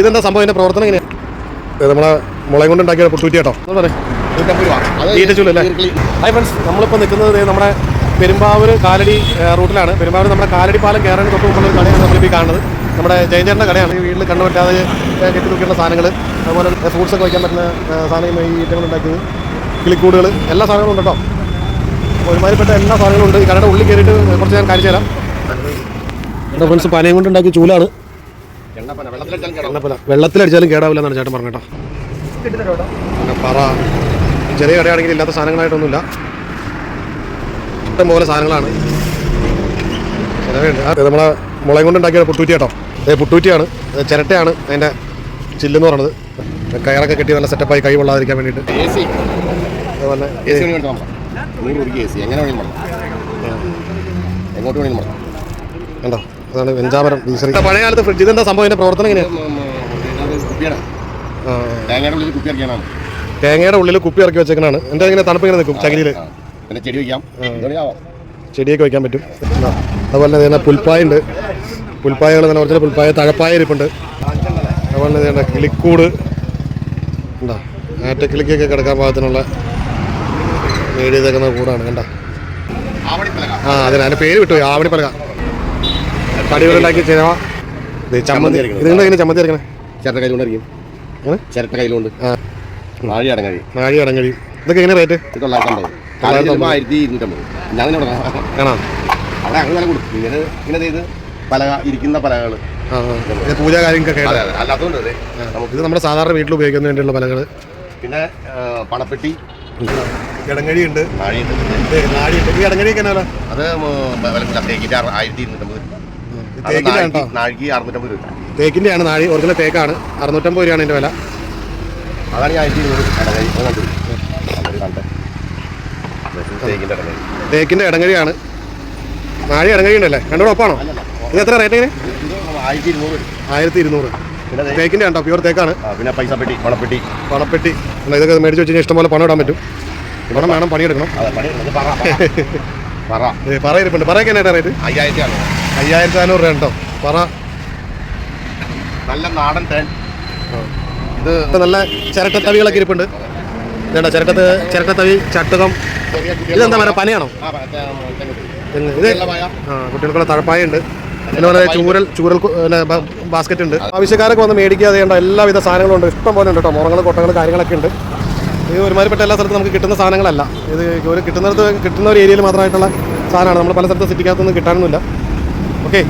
ഇതെന്താ സംഭവം? ഇതിന്റെ പ്രവർത്തനം എങ്ങനെയാണ്? നമ്മളെ മുളയും കൊണ്ട് ഉണ്ടാക്കിയ പുട്ടുകുറ്റി കേട്ടോ. ഹായ് ഫ്രണ്ട്സ്, നമ്മളിപ്പോൾ നിൽക്കുന്നത് നമ്മുടെ പെരുമ്പാവൂർ കാലടി റൂട്ടിലാണ്. പെരുമ്പാവൂർ നമ്മുടെ കാലടി പാലം കയറാൻ തൊട്ട് മുമ്പുള്ള ഒരു കടയാണ് നമ്മളിപ്പോൾ കാണുന്നത്. നമ്മുടെ ജയചേട്ടൻ്റെ കടയാണ്. ഈ വീട്ടിൽ കണ്ടുപറ്റാതെ കെട്ടി തൂക്കിയുള്ള സാധനങ്ങൾ, അതുപോലെ ഫ്രൂട്ട്സൊക്കെ വയ്ക്കാൻ പറ്റുന്ന സാധനങ്ങൾ, ഈ ഈറ്റങ്ങൾ ഉണ്ടാക്കിയത്, കിളിക്കൂടുകൾ, എല്ലാ സാധനങ്ങളും ഉണ്ട് കേട്ടോ. ഒരുമാതിരിപ്പെട്ട എല്ലാ സാധനങ്ങളും ഉണ്ട്. ഈ കടയുടെ ഉള്ളിൽ കയറിയിട്ട് കുറച്ച് ഞാൻ കാണിച്ചു തരാം. എൻ്റെ ഫ്രണ്ട്സ് പനയും കൊണ്ട് ഉണ്ടാക്കിയ ചൂലാണ്. വെള്ളത്തിലടിച്ചാലും കേടാവില്ല എന്നാണ് ചേട്ടൻ പറഞ്ഞേട്ടോ. പിന്നെ പറ ചെറിയ കടയാണെങ്കിൽ ഇല്ലാത്ത സാധനങ്ങളായിട്ടൊന്നുമില്ല, ഇഷ്ടംപോലെ സാധനങ്ങളാണ്. നമ്മളെ മുളയും കൊണ്ട് ഉണ്ടാക്കിയ പുട്ടുകുറ്റി കേട്ടോ. പുട്ടുകുറ്റിയാണ്, ചിരട്ടയാണ് അതിൻ്റെ ചില്ലെന്ന് പറയുന്നത്. കയറൊക്കെ കെട്ടി നല്ല സെറ്റപ്പായി കൈ കൊള്ളാതിരിക്കാൻ വേണ്ടിയിട്ട്. അതുപോലെ കണ്ടോ, അതാണ് വെഞ്ചാമരം ഡീസൽ. പഴയ കാലത്ത് ഫ്രിഡ്ജ്. ഇതെന്താ സംഭവം? ഇതിന്റെ പ്രവർത്തനം എങ്ങനെയാണ്? തേങ്ങയുടെ ഉള്ളിൽ കുപ്പി ഇറക്കി വെച്ചേക്കണാണ്. എന്താ ഇങ്ങനെ തണുപ്പ് ഇങ്ങനെ നിൽക്കും ചകിരിയിൽ. ചെടിയൊക്കെ വയ്ക്കാൻ പറ്റും. അതുപോലെ തന്നെ പുൽപ്പായ ഉണ്ട്. പുൽപ്പായകൾ തന്നെ കുറച്ച് പുൽപ്പായ, തഴപ്പായ ഇരിപ്പുണ്ട്. അതുപോലെ തന്നെ കിളിക്കൂട് ഉണ്ടോ, ആറ്റക്കിളിക്കൊക്കെ കിടക്കാൻ പാകത്തിനുള്ള നേടി തേക്കുന്ന കൂടാണ്. കണ്ടോ, അതിന്റെ പേര് വിട്ടു, ആവണിപ്പലക. കടികളുണ്ടാക്കി ചിരവ, ചമ്മന്തി. ഇതിന്റെ എങ്ങനെ ചമ്മന്തി അരക്കണേ? ചിരട്ട കയ്യിലുണ്ടായിരിക്കും. ചിരട്ട കയ്യിലുണ്ട്. നാഴി അടങ്ങഴി. ഇതൊക്കെ എങ്ങനെ റേറ്റ്? 950. കാണാം. അവിടെ അങ്ങനെ വില കൊടുക്കും. ഇങ്ങനെ ചെയ്ത് പലക, ഇരിക്കുന്ന പലകൾ, പൂജാ കാര്യങ്ങൾക്കൊക്കെ. അല്ലാത്തതുകൊണ്ട് ഇത് നമ്മുടെ സാധാരണ വീട്ടിൽ ഉപയോഗിക്കുന്നതിന് വേണ്ടിയുള്ള പലകൾ. പിന്നെ പണപ്പെട്ടി, ഇടങ്ങഴി ഉണ്ട്, നാഴിയുണ്ട്. ഈ ഇടങ്ങഴിയൊക്കെ എന്നാ? അത് തേക്കിന്റെ 1250. നാഴിക്ക് 650 രൂപ. തേക്കിന്റെ ആണ് നാഴി, ഒറിജിനൽ തേക്കാണ്. 650 രൂപയാണ് ഇതിന്റെ വില. അതാണ് 1200. തേക്കിന്റെ ഇടങ്ങഴിയാണ്. നാഴി ഇടങ്ങഴി ഉണ്ടല്ലേ, രണ്ടുകൂടെ ഒപ്പാണോ? ഇത് എത്ര റേറ്റ്? എങ്ങനെ? 1200. തേക്കിന്റെ ആണോ? പ്യൂർ തേക്കാണ്. പിന്നെ പൈസ പെട്ടി, പണപ്പെട്ടി. ഇതൊക്കെ മേടിച്ച് വെച്ച് കഴിഞ്ഞാൽ ഇഷ്ടംപോലെ പണം ഇടാൻ പറ്റും. പണം വേണം, പണിയെടുക്കണം. പറ ഇരിപ്പുണ്ട്. പറയൊക്കെ എന്നാ റേറ്റ്? 5400 രൂപ കേട്ടോ. പറ നല്ല നാടൻ തേൻ. ഇത് നല്ല ചിരട്ടത്തവികളൊക്കെ ഇരിപ്പുണ്ട്. ഇതേണ്ട ചിരട്ടത്തവി, ചട്ടുകം. ഇതെന്താ പറയുക, പനയാണോ? ഇത് കുട്ടികൾക്കുള്ള തഴപ്പായ ഉണ്ട്. അതുപോലെ ചൂരൽ ബാസ്ക്കറ്റ് ഉണ്ട്. ആവശ്യക്കാരൊക്കെ വന്ന് മേടിക്കുക ചെയ്യേണ്ട എല്ലാവിധ സാധനങ്ങളും ഉണ്ട്. ഇഷ്ടം പോലെ ഉണ്ട് കേട്ടോ. മുറങ്ങൾ, കൊട്ടകൾ, കാര്യങ്ങളൊക്കെ ഉണ്ട്. ഇത് ഒരുമാതിരിപ്പെട്ട എല്ലാ സ്ഥലത്തും നമുക്ക് കിട്ടുന്ന സാധനങ്ങളല്ല. ഇത് കിട്ടുന്ന ഒരു ഏരിയയിൽ മാത്രമായിട്ടുള്ള സാധനമാണ്. നമ്മൾ പല സ്ഥലത്ത് സിറ്റിക്കകത്തൊന്നും കിട്ടാനൊന്നുമില്ല. ഓക്കെ.